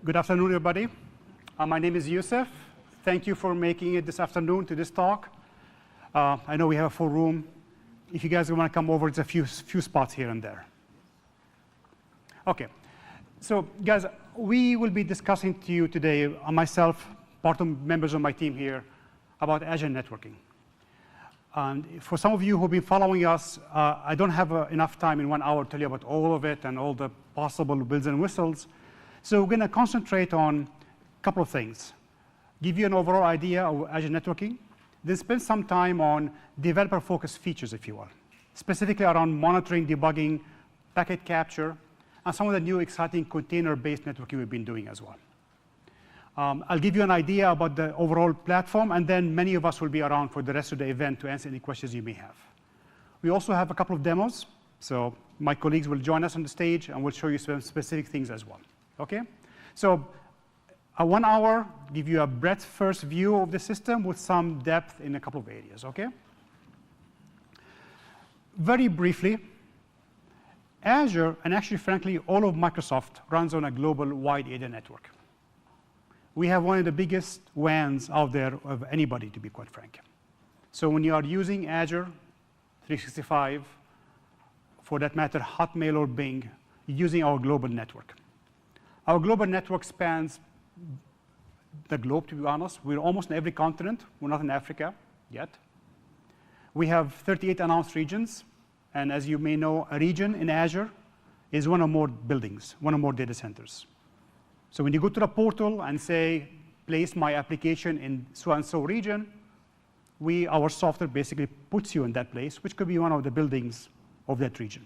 Good afternoon, everybody. My name is Yusuf. Thank you for making it this afternoon to this talk. I know we have a full room. If you guys want to come over, it's a few spots here and there. OK. So, guys, we will be discussing to you today, myself, part of members of my team here, about Azure networking. And for some of you who have been following us, I don't have enough time in 1 hour to tell you about all of it and all the possible bells and whistles. So we're going to concentrate on a couple of things. Give you an overall idea of Azure networking, then spend some time on developer-focused features, if you will, specifically around monitoring, debugging, packet capture, and some of the new exciting container-based networking we've been doing as well. I'll give you an idea about the overall platform, and then many of us will be around for the rest of the event to answer any questions you may have. We also have a couple of demos, so my colleagues will join us on the stage, and we'll show you some specific things as well. OK? So 1 hour, give you a breadth-first view of the system with some depth in a couple of areas. OK? Very briefly, Azure, and actually, frankly, all of Microsoft runs on a global wide area network. We have one of the biggest WANs out there of anybody, to be quite frank. So when you are using Azure 365, for that matter, Hotmail or Bing, you're using our global network. Our global network spans the globe, to be honest. We're almost in every continent. We're not in Africa yet. We have 38 announced regions. And as you may know, a region in Azure is one or more buildings, one or more data centers. So when you go to the portal and say, place my application in so-and-so region, our software basically puts you in that place, which could be one of the buildings of that region.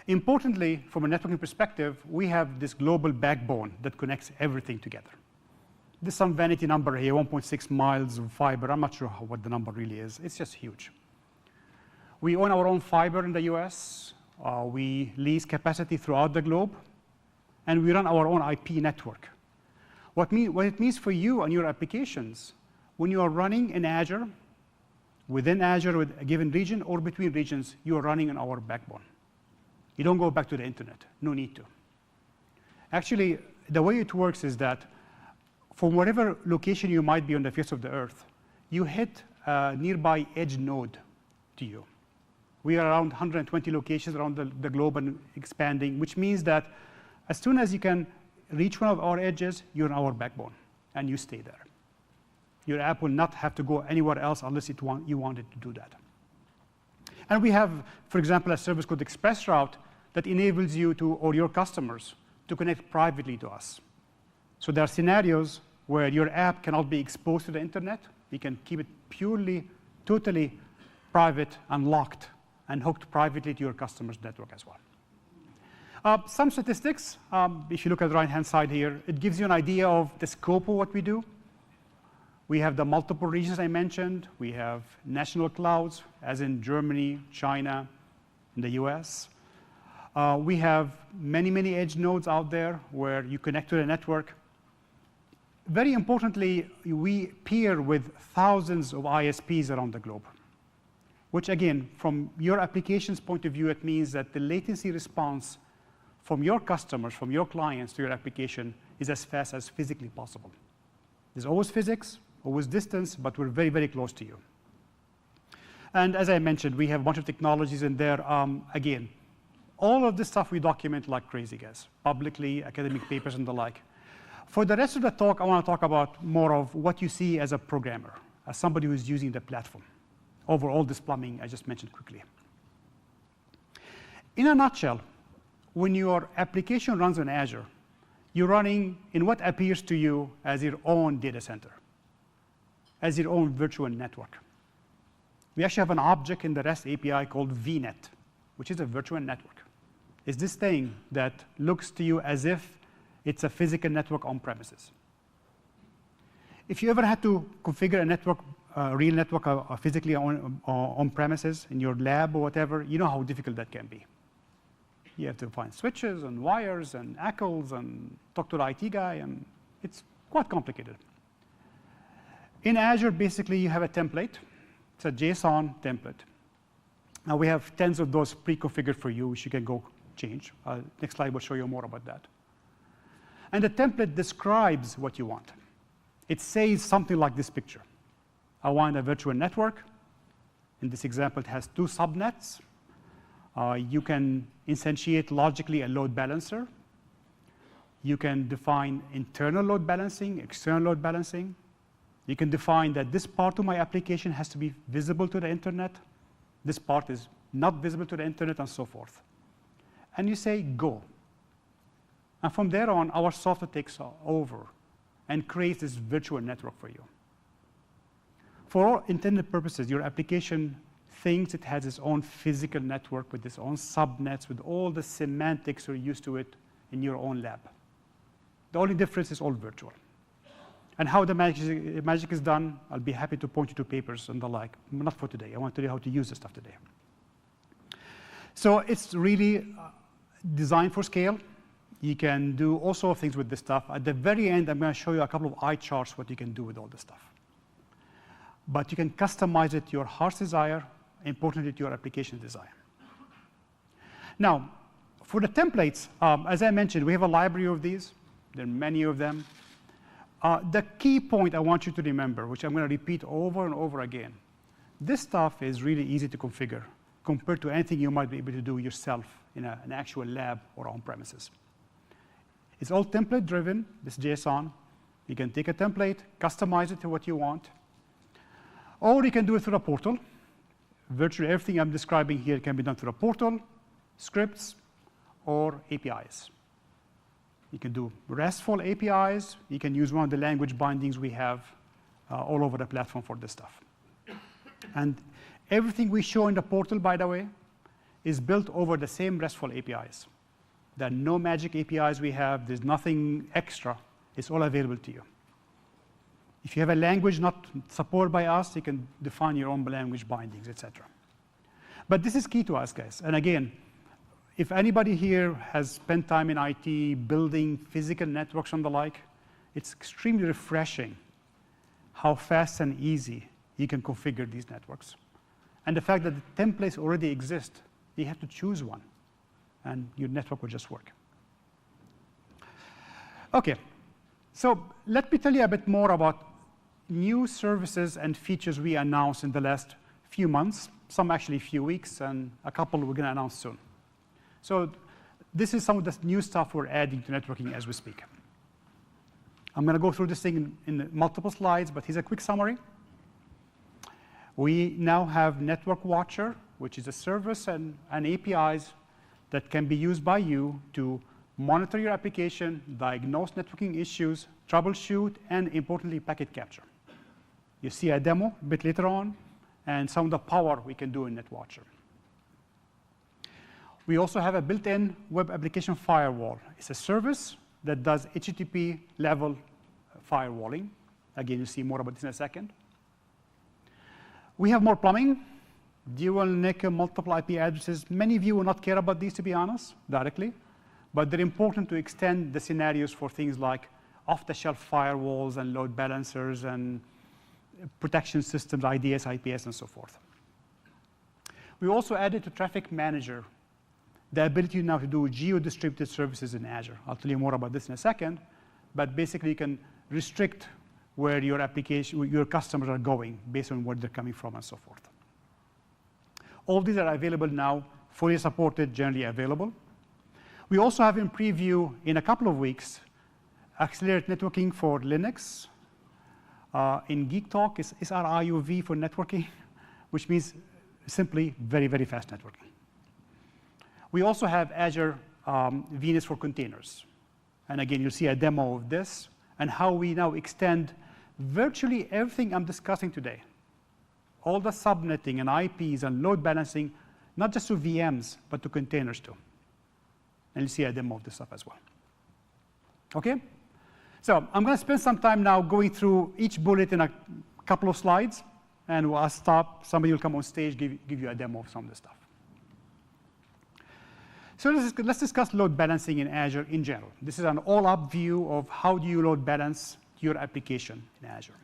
Importantly, from a networking perspective, we have this global backbone that connects everything together. There's some vanity number here, 1.6 miles of fiber. I'm not sure what the number really is. It's just huge. We own our own fiber in the US. We lease capacity throughout the globe. And we run our own IP network. What it means for you and your applications, when you are running in Azure, within Azure with a given region or between regions, you are running on our backbone. You don't go back to the internet. No need to. Actually, the way it works is that from whatever location you might be on the face of the earth, you hit a nearby edge node to you. We are around 120 locations around the globe and expanding, which means that as soon as you can reach one of our edges, you're on our backbone, and you stay there. Your app will not have to go anywhere else unless you want it to do that. And we have, for example, a service called ExpressRoute that enables you to, or your customers, to connect privately to us. So there are scenarios where your app cannot be exposed to the internet. You can keep it purely, totally private and locked and hooked privately to your customer's network as well. Some statistics, if you look at the right-hand side here, it gives you an idea of the scope of what we do. We have the multiple regions I mentioned. We have national clouds, as in Germany, China, and the US. We have many, many edge nodes out there where you connect to the network. Very importantly, we peer with thousands of ISPs around the globe, which, again, from your application's point of view, it means that the latency response from your customers, from your clients to your application is as fast as physically possible. There's always physics, always distance, but we're very, very close to you. And as I mentioned, we have a bunch of technologies in there. Again, all of this stuff we document like crazy, guys, publicly, academic papers, and the like. For the rest of the talk, I want to talk about more of what you see as a programmer, as somebody who's using the platform, over all this plumbing I just mentioned quickly. In a nutshell, when your application runs on Azure, you're running in what appears to you as your own data center, as your own virtual network. We actually have an object in the REST API called VNet, which is a virtual network. It's this thing that looks to you as if it's a physical network on premises. If you ever had to configure a network, a real network physically on premises in your lab or whatever, you know how difficult that can be. You have to find switches and wires and ACLs and talk to the IT guy, and it's quite complicated. In Azure, basically, you have a template. It's a JSON template. Now, we have tens of those pre-configured for you, which you can go change. Next slide will show you more about that. And the template describes what you want. It says something like this picture. I want a virtual network. In this example, it has 2 subnets. You can instantiate logically a load balancer. You can define internal load balancing, external load balancing. You can define that this part of my application has to be visible to the internet. This part is not visible to the internet, and so forth. And you say, go. And from there on, our software takes over and creates this virtual network for you. For all intended purposes, your application thinks it has its own physical network with its own subnets, with all the semantics you're used to it in your own lab. The only difference is all virtual. And how the magic is done, I'll be happy to point you to papers and the like. Not for today. I want to tell you how to use this stuff today. So it's really designed for scale. You can do all sorts of things with this stuff. At the very end, I'm going to show you a couple of eye charts what you can do with all this stuff. But you can customize it to your heart's desire, importantly to your application desire. Now, for the templates, as I mentioned, we have a library of these. There are many of them. The key point I want you to remember, which I'm going to repeat over and over again, this stuff is really easy to configure compared to anything you might be able to do yourself in an actual lab or on premises. It's all template driven, this JSON. You can take a template, customize it to what you want, or you can do it through a portal. Virtually everything I'm describing here can be done through a portal, scripts, or APIs. You can do RESTful APIs. You can use one of the language bindings we have all over the platform for this stuff. And everything we show in the portal, by the way, is built over the same RESTful APIs. There are no magic APIs we have. There's nothing extra. It's all available to you. If you have a language not supported by us, you can define your own language bindings, etc. But this is key to us, guys. And again, if anybody here has spent time in IT building physical networks and the like, it's extremely refreshing how fast and easy you can configure these networks. And the fact that the templates already exist, you have to choose one, and your network will just work. OK, so let me tell you a bit more about new services and features we announced in the last few months, some actually few weeks, and a couple we're going to announce soon. So this is some of the new stuff we're adding to networking as we speak. I'm going to go through this thing in multiple slides, but here's a quick summary. We now have Network Watcher, which is a service and APIs that can be used by you to monitor your application, diagnose networking issues, troubleshoot, and importantly, packet capture. You see a demo a bit later on, and some of the power we can do in NetWatcher. We also have a built-in web application firewall. It's a service that does HTTP level firewalling. Again, you'll see more about this in a second. We have more plumbing, dual NIC, multiple IP addresses. Many of you will not care about these, to be honest, directly. But they're important to extend the scenarios for things like off-the-shelf firewalls and load balancers and protection systems, IDS, IPS, and so forth. We also added to Traffic Manager the ability now to do geo-distributed services in Azure. I'll tell you more about this in a second. But basically, you can restrict where your application, your customers are going based on where they're coming from and so forth. All these are available now, fully supported, generally available. We also have in preview in a couple of weeks accelerated networking for Linux. In Geek Talk, it's SRIUV for networking, which means simply very, very fast networking. We also have Azure VNets for containers. And again, you'll see a demo of this and how we now extend virtually everything I'm discussing today. All the subnetting and IPs and load balancing, not just to VMs, but to containers too. And you'll see a demo of this stuff as well. OK? So I'm going to spend some time now going through each bullet in a couple of slides. And I'll stop. Somebody will come on stage, give you a demo of some of this stuff. So let's discuss load balancing in Azure in general. This is an all-up view of how do you load balance your application in Azure.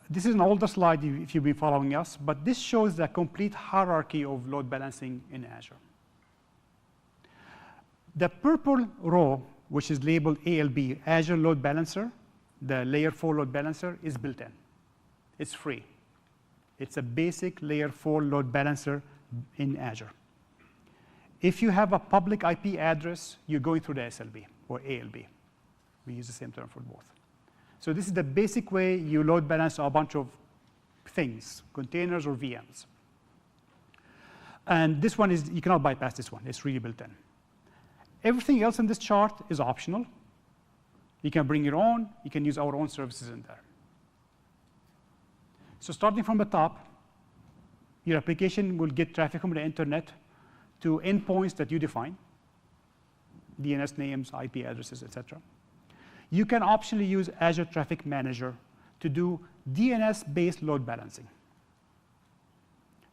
This is an older slide if you've been following us, but this shows the complete hierarchy of load balancing in Azure. The purple row which is labeled ALB, Azure Load Balancer, the layer 4 load balancer, is built in. It's free. It's a basic layer 4 load balancer in Azure. If you have a public IP address, you're going through the SLB or ALB. We use the same term for both. So this is the basic way you load balance a bunch of things, containers or VMs. And this one is, you cannot bypass this one. It's really built in. Everything else in this chart is optional. You can bring your own. You can use our own services in there. So starting from the top, your application will get traffic from the internet to endpoints that you define, DNS names, IP addresses, etc. You can optionally use Azure Traffic Manager to do DNS-based load balancing.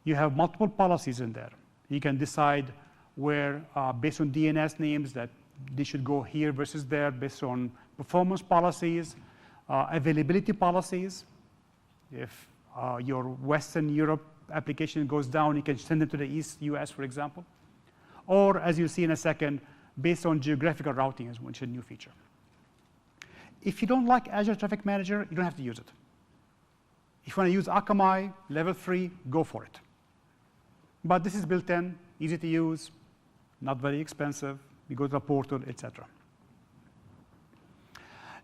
You have multiple policies in there. You can decide where, based on DNS names, that they should go here versus there, based on performance policies, availability policies. If your Western Europe application goes down, you can send it to the East US, for example. Or, as you'll see in a second, based on geographical routing, which is a new feature. If you don't like Azure Traffic Manager, you don't have to use it. If you want to use Akamai, level 3, go for it. But this is built in, easy to use, not very expensive. You go to the portal, etc.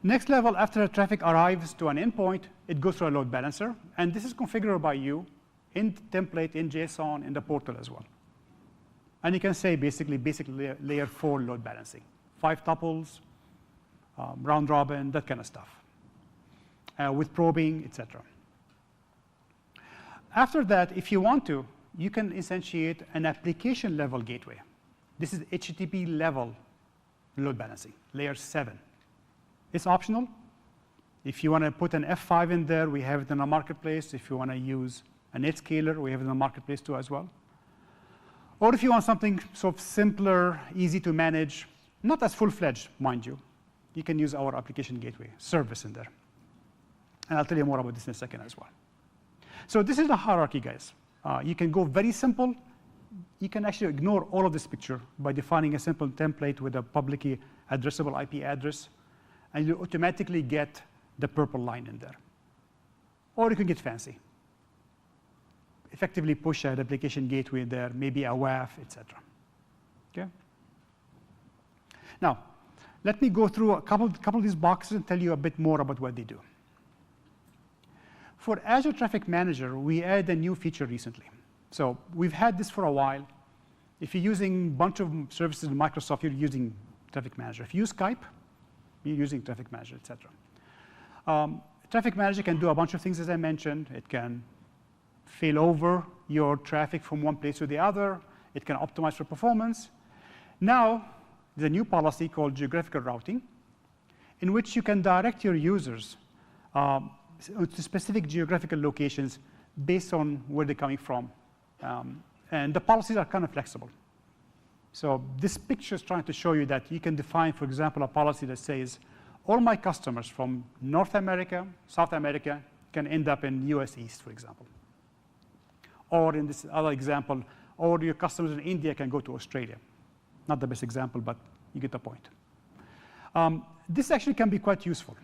Next level, after the traffic arrives to an endpoint, it goes through a load balancer. And this is configurable by you in template, in JSON, in the portal as well. And you can say basically basic layer 4 load balancing. 5 tuples, round robin, that kind of stuff, with probing, etc. After that, if you want to, you can instantiate an application level gateway. This is HTTP level load balancing, layer 7. It's optional. If you want to put an F5 in there, we have it in our marketplace. If you want to use a NetScaler, we have it in the marketplace too as well. Or if you want something sort of simpler, easy to manage, not as full-fledged, mind you, you can use our application gateway service in there. And I'll tell you more about this in a second as well. So this is the hierarchy, guys. You can go very simple. You can actually ignore all of this picture by defining a simple template with a publicly addressable IP address, and you automatically get the purple line in there. Or you can get fancy. Effectively push an application gateway there, maybe a WAF, etc. Okay? Now, let me go through a couple of these boxes and tell you a bit more about what they do. For Azure Traffic Manager, we added a new feature recently. So we've had this for a while. If you're using a bunch of services in Microsoft, you're using Traffic Manager. If you use Skype, you're using Traffic Manager, etc. Traffic Manager can do a bunch of things, as I mentioned. It can fail over your traffic from one place to the other. It can optimize for performance. Now, there's a new policy called geographical routing, in which you can direct your users to specific geographical locations based on where they're coming from. And the policies are kind of flexible. So this picture is trying to show you that you can define, for example, a policy that says, all my customers from North America, South America, can end up in US East, for example. Or in this other example, all your customers in India can go to Australia. Not the best example, but you get the point. This actually can be quite useful.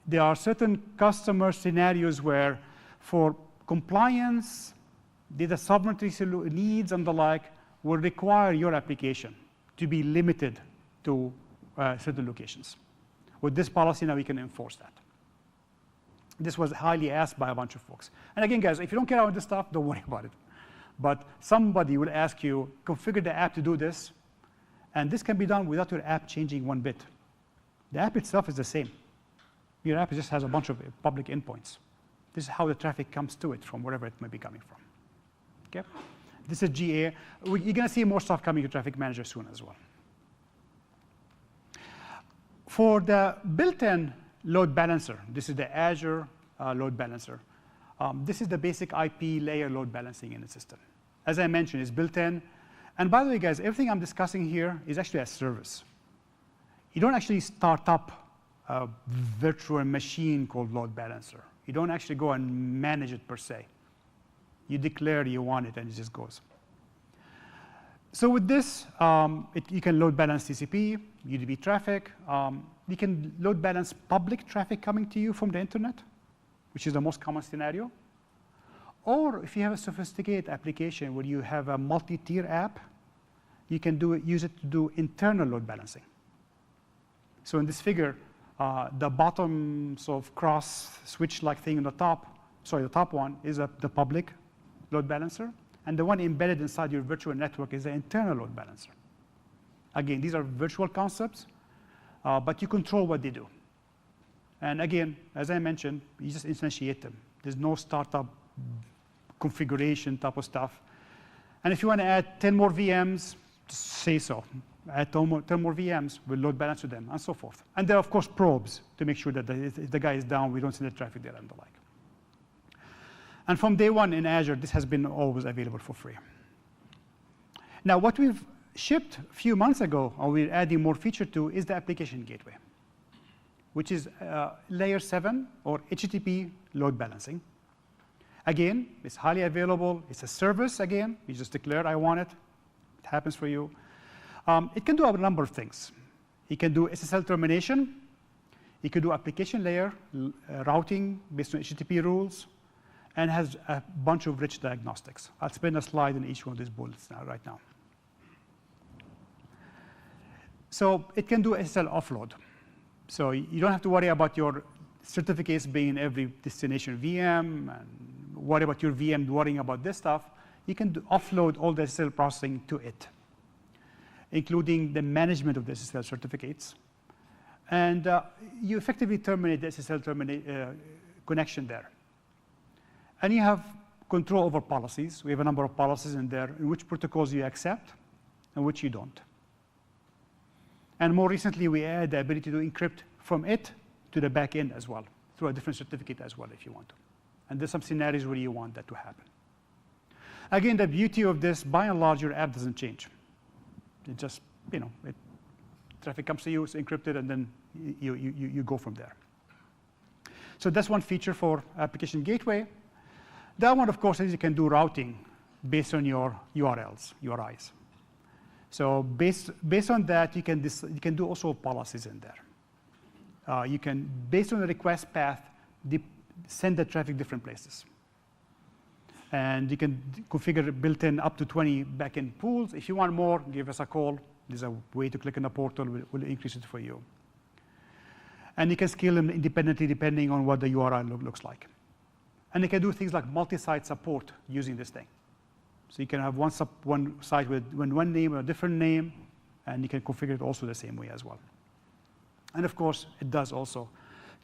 There are certain customer scenarios where, for compliance, data sovereignty needs and the like, will require your application to be limited to certain locations. With this policy, now we can enforce that. This was highly asked by a bunch of folks. And again, guys, if you don't care about this stuff, don't worry about it. But somebody will ask you, configure the app to do this, and this can be done without your app changing one bit. The app itself is the same. Your app just has a bunch of public endpoints. This is how the traffic comes to it from wherever it may be coming from. Okay? This is GA. You're going to see more stuff coming to Traffic Manager soon as well. For the built-in load balancer, this is the Azure load balancer. This is the basic IP layer load balancing in the system. As I mentioned, it's built in. And by the way, guys, everything I'm discussing here is actually a service. You don't actually start up a virtual machine called load balancer. You don't actually go and manage it per se. You declare you want it, and it just goes. So with this, you can load balance TCP, UDP traffic. You can load balance public traffic coming to you from the internet, which is the most common scenario. Or if you have a sophisticated application where you have a multi-tier app, you can use it to do internal load balancing. So in this figure, the bottom sort of cross switch-like thing on the top, the top one is the public load balancer, and the one embedded inside your virtual network is the internal load balancer. Again, these are virtual concepts, but you control what they do. And again, as I mentioned, you just instantiate them. There's no startup configuration type of stuff. And if you want to add 10 more VMs, just say so. Add 10 more VMs, we'll load balance to them, and so forth. And there are, of course, probes to make sure that if the guy is down, we don't send the traffic there and the like. And from day one in Azure, this has been always available for free. Now, what we've shipped a few months ago, or we're adding more feature to, is the application gateway, which is layer 7 or HTTP load balancing. Again, it's highly available. It's a service, again. You just declare, I want it. It happens for you. It can do a number of things. It can do SSL termination. It can do application layer routing based on HTTP rules, and has a bunch of rich diagnostics. I'll spend a slide in each one of these bullets right now. So it can do SSL offload. So you don't have to worry about your certificates being in every destination VM, and worry about your VM worrying about this stuff. You can offload all the SSL processing to it, including the management of the SSL certificates. And you effectively terminate the SSL connection there. And you have control over policies. We have a number of policies in there in which protocols you accept and which you don't. And more recently, we add the ability to encrypt from it to the back end as well, through a different certificate as well if you want to. And there's some scenarios where you want that to happen. Again, the beauty of this, by and large, your app doesn't change. It just, traffic comes to you, it's encrypted, and then you go from there. So that's one feature for application gateway. The other one, of course, is you can do routing based on your URLs, URIs. So based on that, you can do also policies in there. You can, based on the request path, send the traffic different places. And you can configure built-in up to 20 backend pools. If you want more, give us a call. There's a way to click on the portal. We'll increase it for you. And you can scale them independently depending on what the URI looks like. And you can do things like multi-site support using this thing. So you can have one site with one name or a different name, and you can configure it also the same way as well. And of course, it does also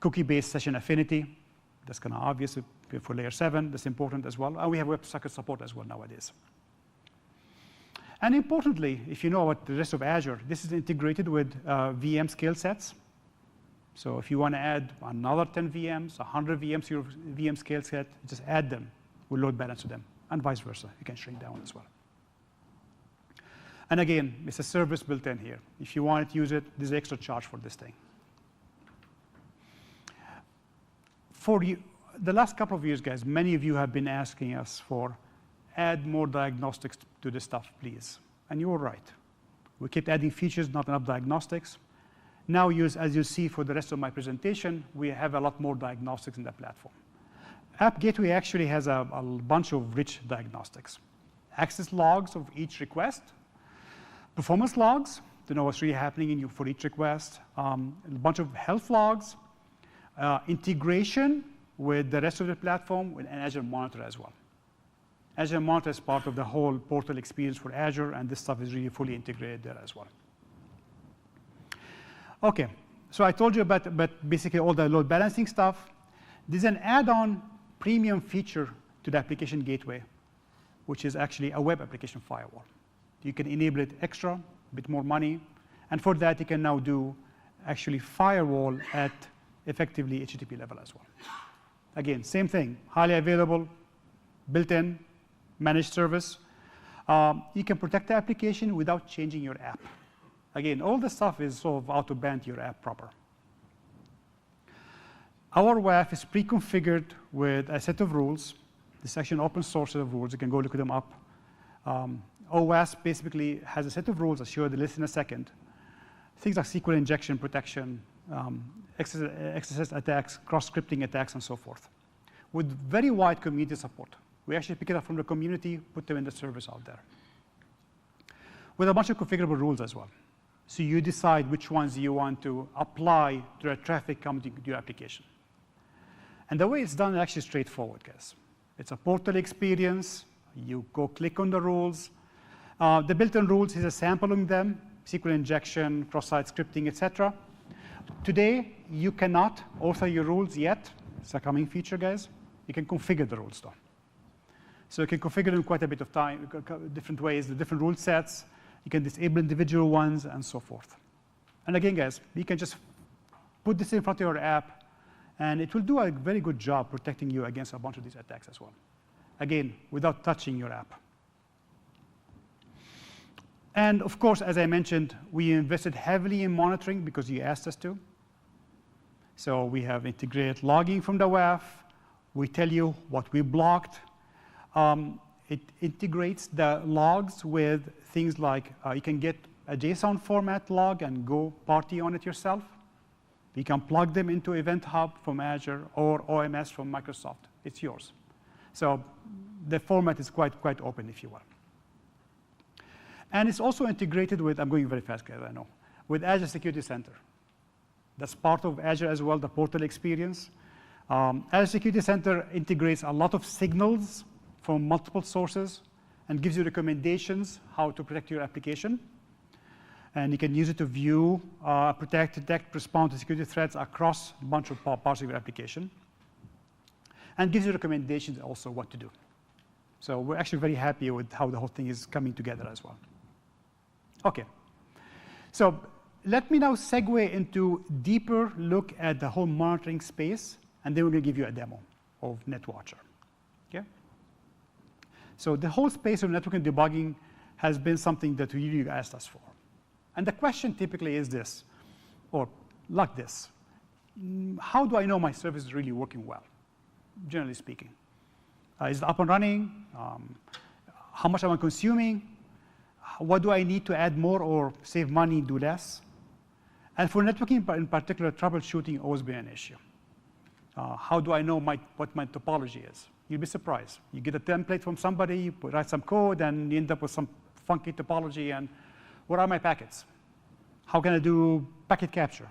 cookie-based session affinity. That's kind of obvious for layer 7. That's important as well. And we have WebSocket support as well nowadays. And importantly, if you know about the rest of Azure, this is integrated with VM scale sets. So if you want to add another 10 VMs, 100 VMs to your VM scale set, just add them. We'll load balance to them, and vice versa. You can shrink down as well. And again, it's a service built in here. If you want to use it, there's an extra charge for this thing. For you, the last couple of years, guys, many of you have been asking us for add more diagnostics to this stuff, please. And you were right. We kept adding features, not enough diagnostics. Now, as you see for the rest of my presentation, we have a lot more diagnostics in the platform. App Gateway actually has a bunch of rich diagnostics. Access logs of each request, performance logs to know what's really happening for each request, a bunch of health logs, integration with the rest of the platform, and Azure Monitor as well. Azure Monitor is part of the whole portal experience for Azure, and this stuff is really fully integrated there as well. Okay, so I told you about basically all the load balancing stuff. There's an add-on premium feature to the application gateway, which is actually a web application firewall. You can enable it extra, a bit more money, and for that you can now do actually firewall at effectively HTTP level as well. Again, same thing, highly available, built-in, managed service. You can protect the application without changing your app. Again, all this stuff is sort of out-of-band your app proper. Our WAF is pre-configured with a set of rules. This is actually an open source set of rules. You can go look them up. OWASP basically has a set of rules. I'll show you the list in a second. Things like SQL injection protection, XSS attacks, cross-scripting attacks, and so forth, with very wide community support. We actually pick it up from the community, put them in the service out there, with a bunch of configurable rules as well. So you decide which ones you want to apply to the traffic coming to your application. And the way it's done is actually straightforward, guys. It's a portal experience. You go click on the rules. The built-in rules, here's a sample of them: SQL injection, cross-site scripting, etc. Today, you cannot author your rules yet. It's a coming feature, guys. You can configure the rules, though. So you can configure them quite a bit of time, different ways, the different rule sets. You can disable individual ones, and so forth. And again, guys, you can just put this in front of your app, and it will do a very good job protecting you against a bunch of these attacks as well. Again, without touching your app. And of course, as I mentioned, we invested heavily in monitoring because you asked us to. So we have integrated logging from the WAF. We tell you what we blocked. It integrates the logs with things like you can get a JSON format log and go party on it yourself. You can plug them into Event Hub from Azure or OMS from Microsoft. It's yours. So the format is quite open, if you will. And it's also integrated with, I'm going very fast, guys, I know, with Azure Security Center. That's part of Azure as well, the portal experience. Azure Security Center integrates a lot of signals from multiple sources and gives you recommendations how to protect your application. And you can use it to view, protect, detect, respond to security threats across a bunch of parts of your application. And gives you recommendations also what to do. So we're actually very happy with how the whole thing is coming together as well. OK. So let me now segue into deeper look at the whole monitoring space, and then we're going to give you a demo of NetWatcher. Okay? So the whole space of network and debugging has been something that you asked us for. And the question typically is this, or like this. How do I know my service is really working well, generally speaking? Is it up and running? How much am I consuming? What do I need to add more or save money, do less? And for networking in particular, troubleshooting always been an issue. How do I know what my topology is? You'd be surprised. You get a template from somebody, you write some code, and you end up with some funky topology. And what are my packets? How can I do packet capture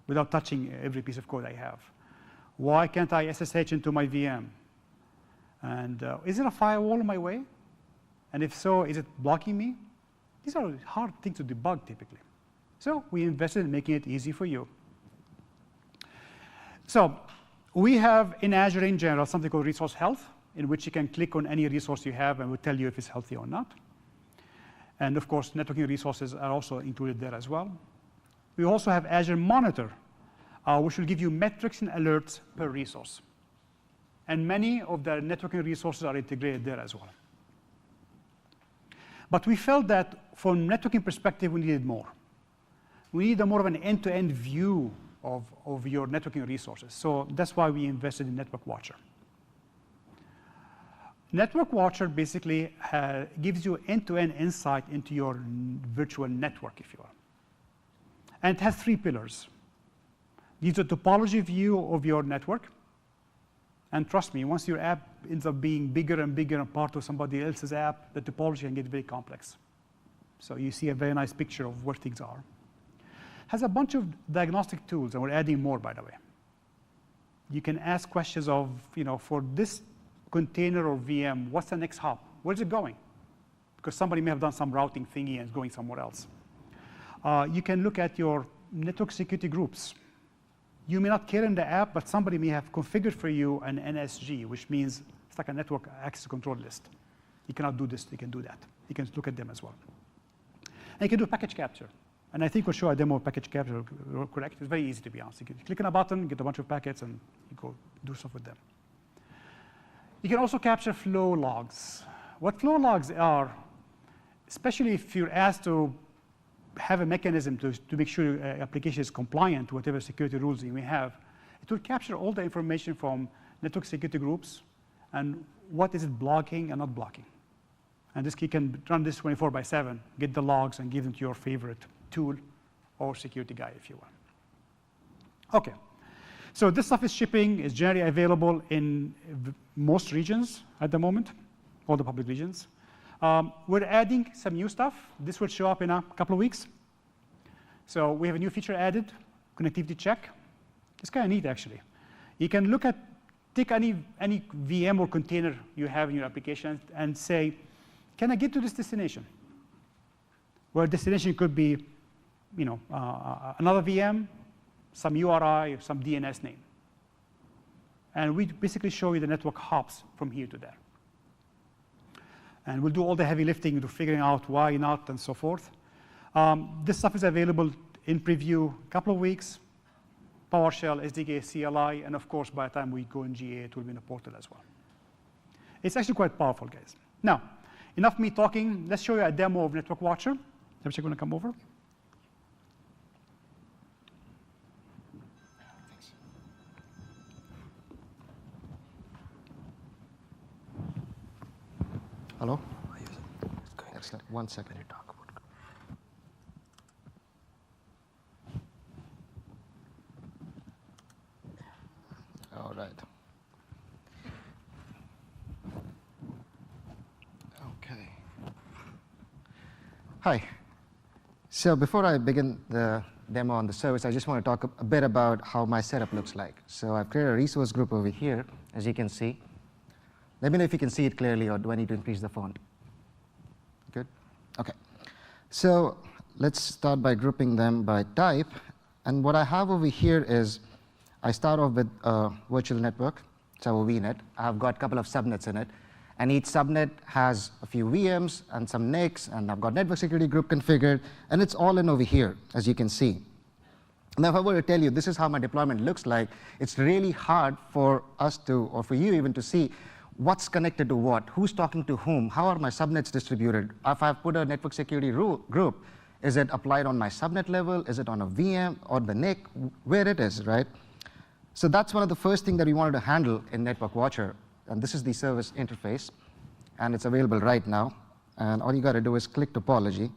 without touching every piece of code I have? Why can't I SSH into my VM? And is there a firewall in my way? And if so, is it blocking me? These are hard things to debug typically. So we invested in making it easy for you. So we have in Azure in general something called Resource Health, in which you can click on any resource you have and will tell you if it's healthy or not. And of course, networking resources are also included there as well. We also have Azure Monitor, which will give you metrics and alerts per resource. And many of the networking resources are integrated there as well. But we felt that from a networking perspective, we needed more. We needed more of an end-to-end view of your networking resources. So that's why we invested in Network Watcher. Network Watcher basically gives you end-to-end insight into your virtual network, if you will. And it has 3 pillars. It gives a topology view of your network. And trust me, once your app ends up being bigger and bigger and part of somebody else's app, the topology can get very complex. So you see a very nice picture of where things are. Has a bunch of diagnostic tools, and we're adding more, by the way. You can ask questions of, for this container or VM, what's the next hop? Where's it going? Because somebody may have done some routing thingy and it's going somewhere else. You can look at your network security groups. You may not care in the app, but somebody may have configured for you an NSG, which means it's like a network access control list. You cannot do this, you can do that. You can look at them as well. And you can do package capture. And I think we'll show a demo of package capture, correct? It's very easy, to be honest. You can click on a button, get a bunch of packets, and you go do stuff with them. You can also capture flow logs. What flow logs are, especially if you're asked to have a mechanism to make sure your application is compliant to whatever security rules you may have, it will capture all the information from network security groups and what is it blocking and not blocking. And this key can run this 24/7, get the logs, and give them to your favorite tool or security guy if you want. OK. So this stuff is shipping, is generally available in most regions at the moment, all the public regions. We're adding some new stuff. This will show up in a couple of weeks. So we have a new feature added, connectivity check. It's kind of neat, actually. You can take any VM or container you have in your application and say, can I get to this destination? Where destination could be another VM, some URI, or some DNS name. And we basically show you the network hops from here to there. And we'll do all the heavy lifting into figuring out why not and so forth. This stuff is available in preview a couple of weeks. PowerShell, SDK, CLI, and of course, by the time we go in GA, it will be in the portal as well. It's actually quite powerful, guys. Now, enough me talking. Let's show you a demo of Network Watcher. Is going to come over? Thanks. Hello? Excellent. 1 second. All right. Okay. Hi. So before I begin the demo on the service, I just want to talk a bit about how my setup looks like. So I've created a resource group over here, as you can see. Let me know if you can see it clearly, or do I need to increase the font? Good? OK. So let's start by grouping them by type. And what I have over here is I start off with a virtual network, so a VNet. I've got a couple of subnets in it. And each subnet has a few VMs and some NICs, and I've got network security group configured. And it's all in over here, as you can see. Now, if I were to tell you this is how my deployment looks like, it's really hard for us to, or for you even, to see what's connected to what, who's talking to whom, how are my subnets distributed. If I've put a network security group, is it applied on my subnet level? Is it on a VM or the NIC? Where it is, right? So that's one of the first things that we wanted to handle in Network Watcher. And this is the service interface. And it's available right now. And all you got to do is click topology.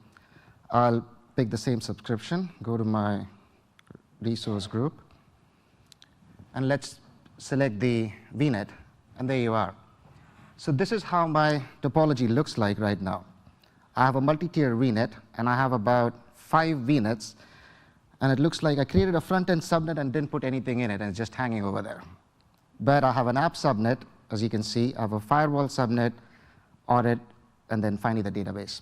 I'll pick the same subscription, go to my resource group. And let's select the VNet. And there you are. So this is how my topology looks like right now. I have a multi-tier VNet, and I have about 5 VNets. And it looks like I created a front-end subnet and didn't put anything in it, and it's just hanging over there. But I have an app subnet, as you can see. I have a firewall subnet, audit, and then finally the database.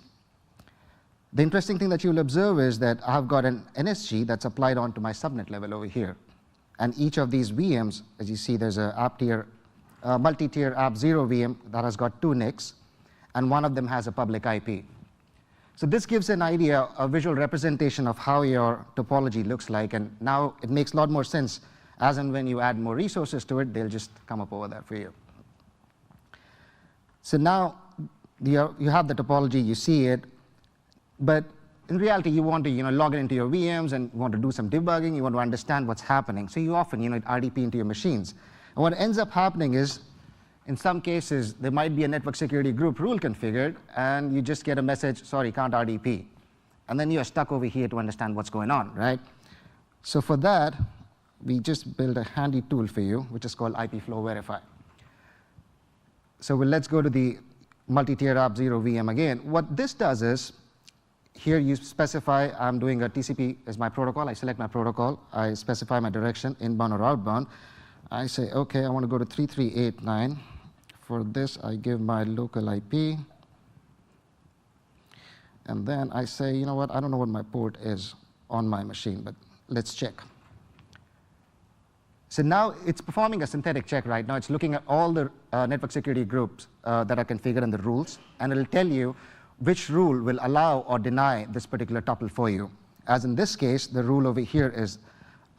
The interesting thing that you'll observe is that I've got an NSG that's applied onto my subnet level over here. And each of these VMs, as you see, there's a multi-tier app 0 VM that has got 2 NICs, and one of them has a public IP. So this gives an idea, a visual representation of how your topology looks like. And now it makes a lot more sense. As and when you add more resources to it, they'll just come up over there for you. So now you have the topology, you see it. But in reality, you want to log it into your VMs and you want to do some debugging. You want to understand what's happening. So you often RDP into your machines. And what ends up happening is, in some cases, there might be a network security group rule configured, and you just get a message, sorry, can't RDP. And then you're stuck over here to understand what's going on, right? So for that, we just built a handy tool for you, which is called IP Flow Verify. So let's go to the multi-tier app 0 VM again. What this does is, here you specify, I'm doing a TCP as my protocol. I select my protocol. I specify my direction, inbound or outbound. I say, OK, I want to go to 3389. For this, I give my local IP. And then I say, you know what, I don't know what my port is on my machine, but let's check. So now it's performing a synthetic check right now. It's looking at all the network security groups that are configured in the rules, and it'll tell you which rule will allow or deny this particular tuple for you. As in this case, the rule over here is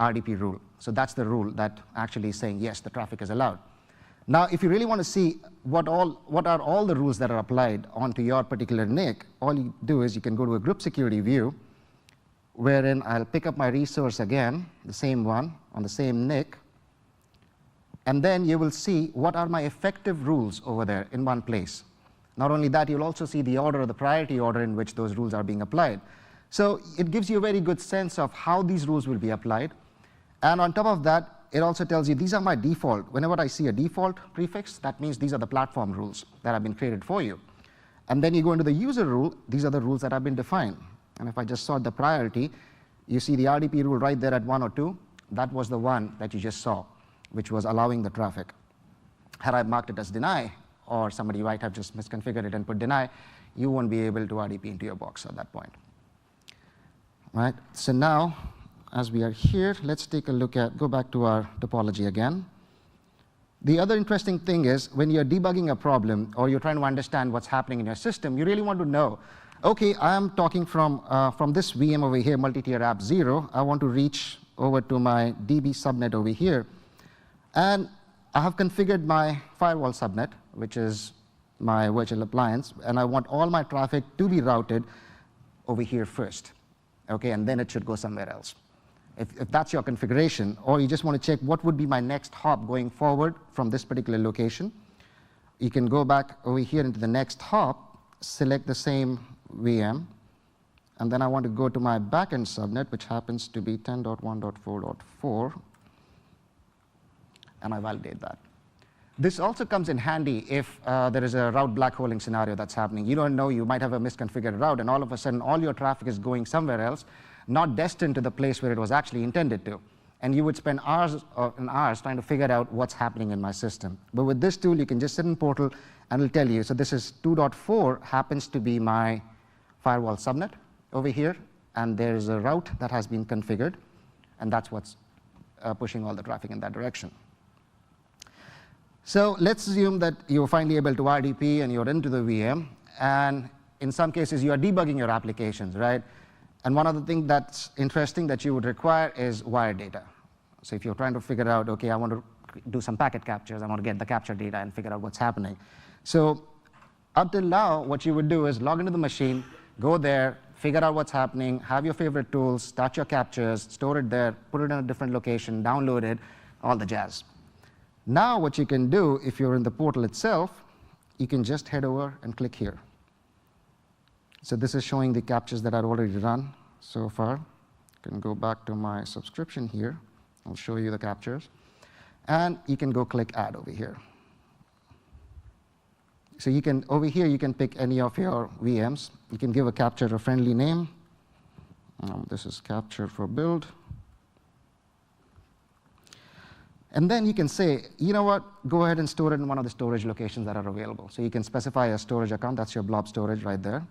RDP rule. So that's the rule that actually is saying, yes, the traffic is allowed. Now, if you really want to see what are all the rules that are applied onto your particular NIC, all you do is you can go to a group security view, wherein I'll pick up my resource again, the same one, on the same NIC. And then you will see what are my effective rules over there in one place. Not only that, you'll also see the order or the priority order in which those rules are being applied. So it gives you a very good sense of how these rules will be applied. And on top of that, it also tells you these are my default. Whenever I see a default prefix, that means these are the platform rules that have been created for you. And then you go into the user rule, these are the rules that have been defined. And if I just sort the priority, you see the RDP rule right there at 1 or 2. That was the one that you just saw, which was allowing the traffic. Had I marked it as deny, or somebody might have just misconfigured it and put deny, you won't be able to RDP into your box at that point. Right? So now, as we are here, let's take a look at, go back to our topology again. The other interesting thing is when you're debugging a problem or you're trying to understand what's happening in your system, you really want to know, okay, I'm talking from this VM over here, multi-tier app 0. I want to reach over to my DB subnet over here. And I have configured my firewall subnet, which is my virtual appliance, and I want all my traffic to be routed over here first. Okay, and then it should go somewhere else. If that's your configuration, or you just want to check what would be my next hop going forward from this particular location, you can go back over here into the next hop, select the same VM, and then I want to go to my backend subnet, which happens to be 10.1.4.4, and I validate that. This also comes in handy if there is a route black holing scenario that's happening. You don't know, you might have a misconfigured route, and all of a sudden all your traffic is going somewhere else, not destined to the place where it was actually intended to. And you would spend hours and hours trying to figure out what's happening in my system. But with this tool, you can just sit in Portal and it'll tell you. So this is 2.4 happens to be my firewall subnet over here, and there's a route that has been configured, and that's what's pushing all the traffic in that direction. So let's assume that you're finally able to RDP and you're into the VM, and in some cases you are debugging your applications, right? And one of the things that's interesting that you would require is wire data. So if you're trying to figure out, okay, I want to do some packet captures, I want to get the capture data and figure out what's happening. So up till now, what you would do is log into the machine, go there, figure out what's happening, have your favorite tools, start your captures, store it there, put it in a different location, download it, all the jazz. Now what you can do, if you're in the portal itself, you can just head over and click here. So this is showing the captures that I've already run so far. You can go back to my subscription here. I'll show you the captures. And you can go click add over here. So you can, over here, you can pick any of your VMs. You can give a capture a friendly name. This is capture for build. And then you can say, you know what, go ahead and store it in one of the storage locations that are available. So you can specify a storage account. That's your blob storage right there.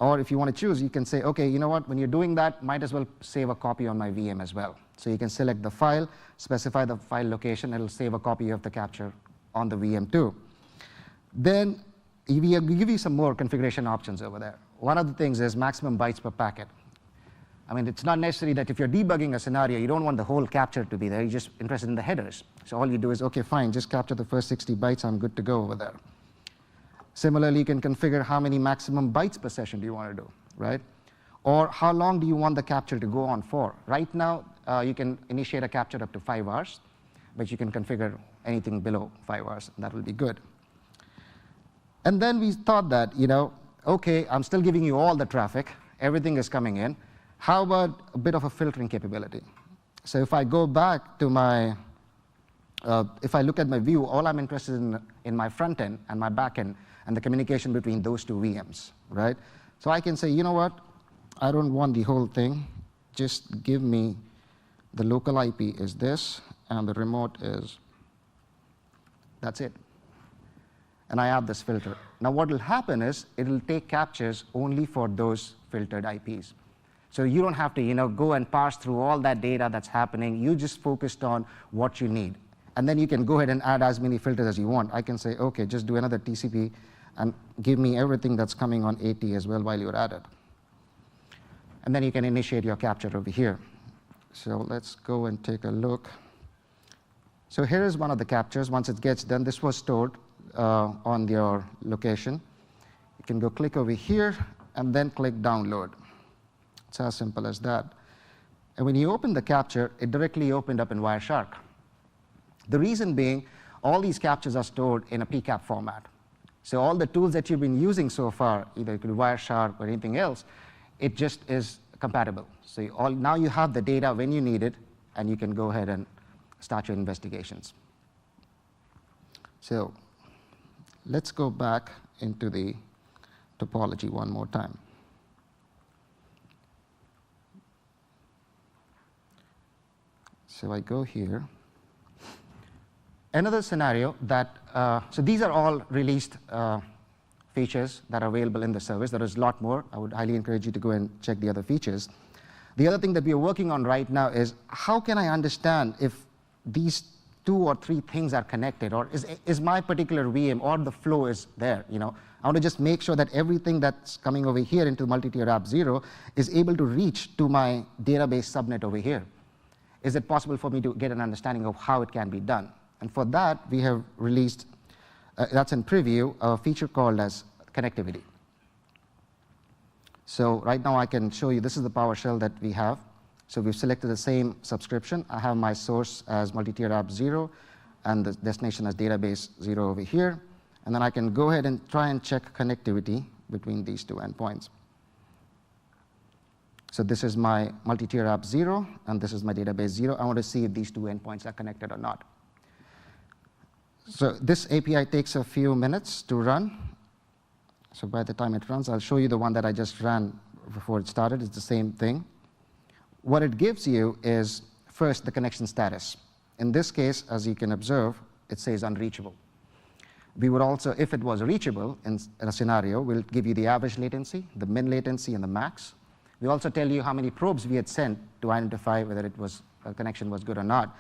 Or if you want to choose, you can say, OK, you know what, when you're doing that, might as well save a copy on my VM as well. So you can select the file, specify the file location, and it'll save a copy of the capture on the VM too. Then we give you some more configuration options over there. One of the things is maximum bytes per packet. I mean, it's not necessary that if you're debugging a scenario, you don't want the whole capture to be there. You're just interested in the headers. So all you do is, OK, fine, just capture the first 60 bytes. I'm good to go over there. Similarly, you can configure how many maximum bytes per session do you want to do, right? Or how long do you want the capture to go on for? Right now, you can initiate a capture up to 5 hours, but you can configure anything below 5 hours. And that will be good. And then we thought that, you know, OK, I'm still giving you all the traffic. Everything is coming in. How about a bit of a filtering capability? So if I go back to my, if I look at my view, all I'm interested in my front end and my back end and the communication between those two VMs, right? So I can say, you know what? I don't want the whole thing. Just give me the local IP is this, and the remote is, that's it. And I have this filter. Now what will happen is it will take captures only for those filtered IPs. So you don't have to, you know, go and parse through all that data that's happening. You just focused on what you need. And then you can go ahead and add as many filters as you want. I can say, OK, just do another TCP and give me everything that's coming on AT as well while you're at it. And then you can initiate your capture over here. So let's go and take a look. So here is one of the captures. Once it gets done, this was stored on your location. You can go click over here and then click download. It's as simple as that. And when you open the capture, it directly opened up in Wireshark. The reason being, all these captures are stored in a PCAP format. So all the tools that you've been using so far, either it could be Wireshark or anything else, it just is compatible. So now you have the data when you need it, and you can go ahead and start your investigations. So let's go back into the topology one more time. So I go here. Another scenario that, so these are all released features that are available in the service. There is a lot more. I would highly encourage you to go and check the other features. The other thing that we are working on right now is how can I understand if these 2 or 3 things are connected, or is my particular VM or the flow is there, I want to just make sure that everything that's coming over here into multi-tier app 0 is able to reach to my database subnet over here. Is it possible for me to get an understanding of how it can be done? And for that, we have released, that's in preview, a feature called as connectivity. So right now I can show you, this is the PowerShell that we have. So we've selected the same subscription. I have my source as multi-tier app 0 and the destination as database 0 over here. And then I can go ahead and try and check connectivity between these 2 endpoints. So this is my multi-tier app 0, and this is my database 0. I want to see if these 2 endpoints are connected or not. So this API takes a few minutes to run. So by the time it runs, I'll show you the one that I just ran before it started. It's the same thing. What it gives you is, first, the connection status. In this case, as you can observe, it says unreachable. We would also, if it was reachable in a scenario, we'll give you the average latency, the min latency, and the max. We also tell you how many probes we had sent to identify whether it was, a connection was good or not.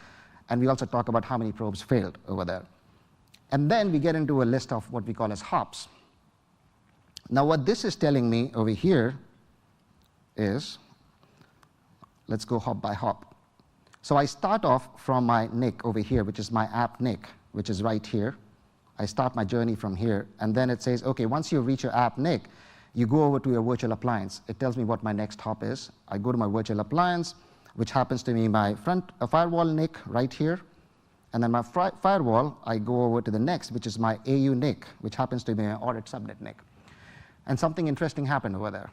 And we also talk about how many probes failed over there. And then we get into a list of what we call as hops. Now what this is telling me over here is, let's go hop by hop. So I start off from my NIC over here, which is my app NIC, which is right here. I start my journey from here, and then it says, okay, once you reach your app NIC, you go over to your virtual appliance. It tells me what my next hop is. I go to my virtual appliance, which happens to be my firewall NIC right here. And then my firewall, I go over to the next, which is my AU NIC, which happens to be my audit subnet NIC. And something interesting happened over there.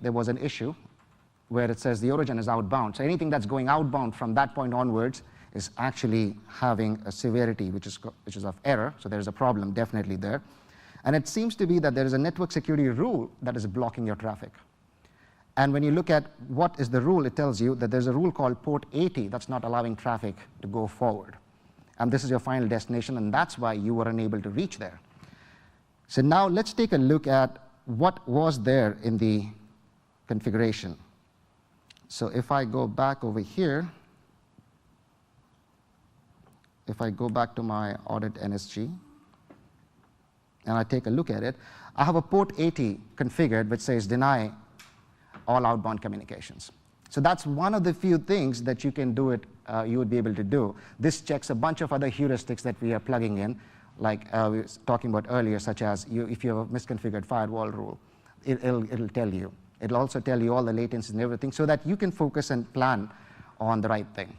There was an issue where it says the origin is outbound. So anything that's going outbound from that point onwards is actually having a severity which is of error. So there's a problem definitely there. And it seems to be that there is a network security rule that is blocking your traffic. And when you look at what is the rule, it tells you that there's a rule called port 80 that's not allowing traffic to go forward. And this is your final destination, and that's why you were unable to reach there. So now let's take a look at what was there in the configuration. So if I go back over here, if I go back to my audit NSG, and I take a look at it, I have a port 80 configured which says deny all outbound communications. So that's one of the few things that you can do you would be able to do. This checks a bunch of other heuristics that we are plugging in, like we were talking about earlier, such as if you have a misconfigured firewall rule, it'll tell you. It'll also tell you all the latencies and everything so that you can focus and plan on the right thing.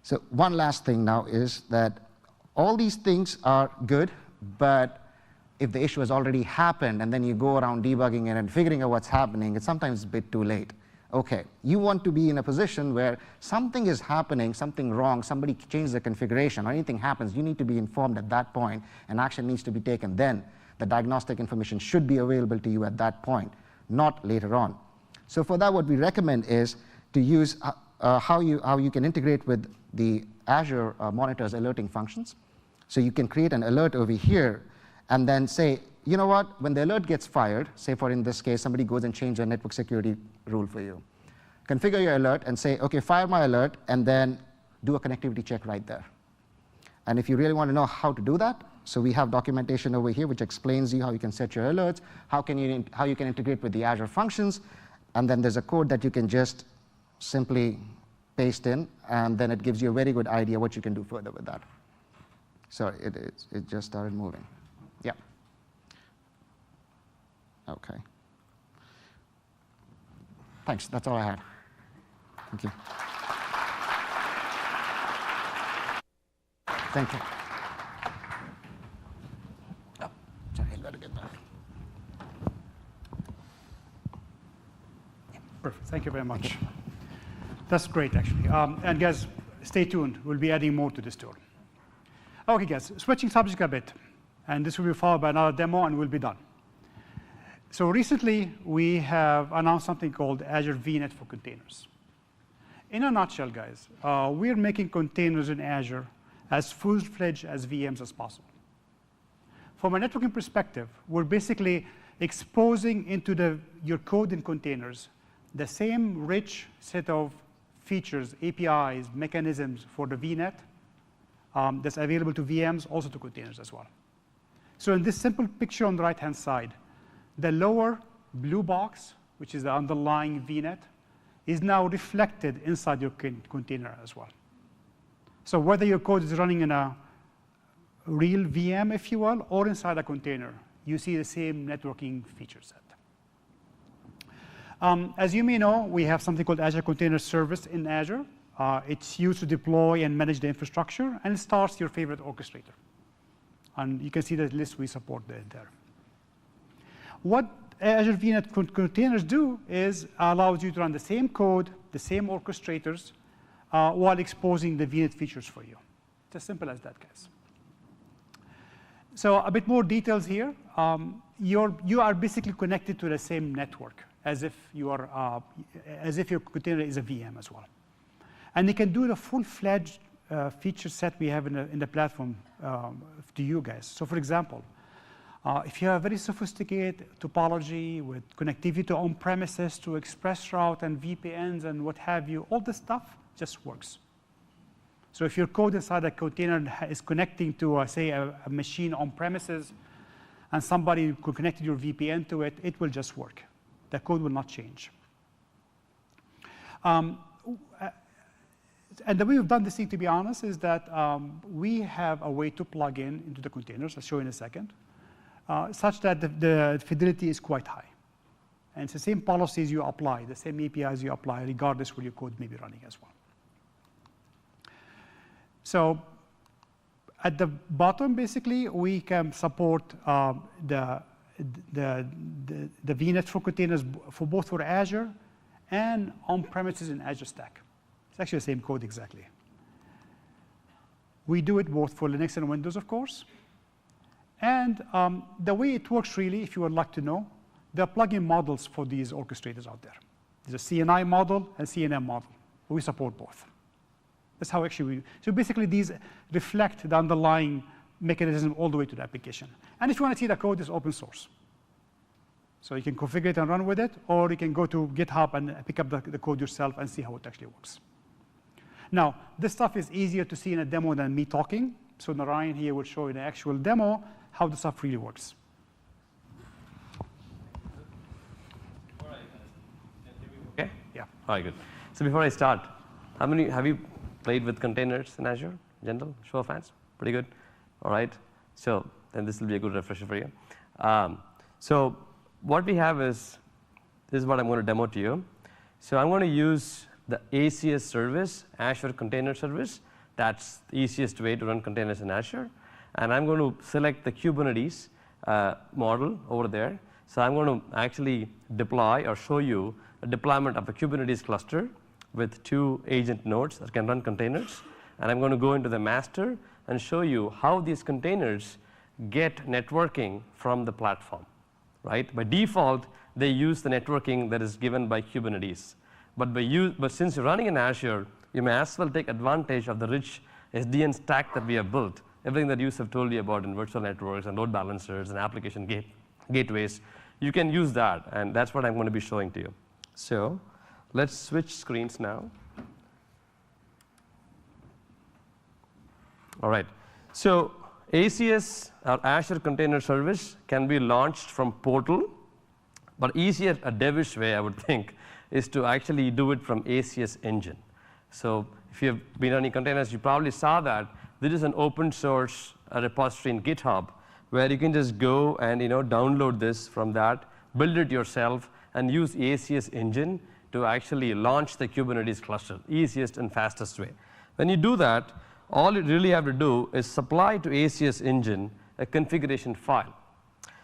So one last thing now is that all these things are good, but if the issue has already happened and then you go around debugging it and figuring out what's happening, it's sometimes a bit too late. Okay, you want to be in a position where something is happening, something wrong, somebody changed the configuration, or anything happens, you need to be informed at that point, and action needs to be taken then. The diagnostic information should be available to you at that point, not later on. So for that, what we recommend is to use how you can integrate with the Azure monitors alerting functions. So you can create an alert over here and then say, you know what, when the alert gets fired, say for in this case, somebody goes and changes a network security rule for you. Configure your alert and say, okay, fire my alert, and then do a connectivity check right there. And if you really want to know how to do that, so we have documentation over here which explains you how you can set your alerts, how you can integrate with the Azure functions, and then there's a code that you can just simply paste in, and then it gives you a very good idea what you can do further with that. Sorry, it just started moving. Yeah. Okay. Thanks. That's all I had. Thank you. Thank you. Thank you very much. That's great, actually. And guys, stay tuned. We'll be adding more to this tool. OK, guys, switching subject a bit. And this will be followed by another demo, and we'll be done. So recently, we have announced something called Azure VNet for containers. In a nutshell, guys, we're making containers in Azure as full-fledged as VMs as possible. From a networking perspective, we're basically exposing into your code in containers the same rich set of features, APIs, mechanisms for the VNet that's available to VMs, also to containers as well. So in this simple picture on the right-hand side, the lower blue box, which is the underlying VNet, is now reflected inside your container as well. So whether your code is running in a real VM, if you will, or inside a container, you see the same networking feature set. As you may know, we have something called Azure Container Service in Azure. It's used to deploy and manage the infrastructure, and it starts your favorite orchestrator. And you can see the list we support there. What Azure VNet containers do is allows you to run the same code, the same orchestrators, while exposing the VNet features for you. It's as simple as that, guys. So a bit more details here. You are basically connected to the same network as if your container is a VM as well. And you can do the full-fledged feature set we have in the platform to you guys. So for example, if you have very sophisticated topology with connectivity to on-premises, to ExpressRoute and VPNs and what have you, all this stuff just works. So if your code inside a container is connecting to, say, a machine on-premises, and somebody could connect your VPN to it, it will just work. The code will not change. And the way we've done this thing, to be honest, is that we have a way to plug into the containers, I'll show you in a second, such that the fidelity is quite high. And it's the same policies you apply, the same APIs you apply, regardless where your code may be running as well. So at the bottom, basically, we can support the VNet for containers for both for Azure and on-premises in Azure Stack. It's actually the same code exactly. We do it both for Linux and Windows, of course. And the way it works, really, if you would like to know, there are plugin models for these orchestrators out there. There's a CNI model and CNM model. We support both. That's how actually so basically these reflect the underlying mechanism all the way to the application. And if you want to see the code, it's open source. So you can configure it and run with it, or you can go to GitHub and pick up the code yourself and see how it actually works. Now, this stuff is easier to see in a demo than me talking. So Narayan here will show you the actual demo, how the stuff really works. All right. Okay? Yeah. All right, good. So before I start, how many have you played with containers in Azure in general? Show of hands? Pretty good. All right. So then this will be a good refresher for you. So what we have is, this is what I'm going to demo to you. So I'm going to use the ACS service, Azure Container Service. That's the easiest way to run containers in Azure. And I'm going to select the Kubernetes model over there. So I'm going to actually deploy or show you a deployment of a Kubernetes cluster with 2 agent nodes that can run containers. And I'm going to go into the master and show you how these containers get networking from the platform. Right? By default, they use the networking that is given by Kubernetes. But since you're running in Azure, you may as well take advantage of the rich SDN stack that we have built, everything that Yusuf told you about in virtual networks and load balancers and application gateways. You can use that, and that's what I'm going to be showing to you. So let's switch screens now. All right. So ACS, or Azure Container Service, can be launched from Portal, but easier, a devish way, I would think, is to actually do it from ACS engine. So if you have been running containers, you probably saw that there is an open source repository in GitHub where you can just go and download this from that, build it yourself, and use ACS engine to actually launch the Kubernetes cluster, easiest and fastest way. When you do that, all you really have to do is supply to ACS engine a configuration file.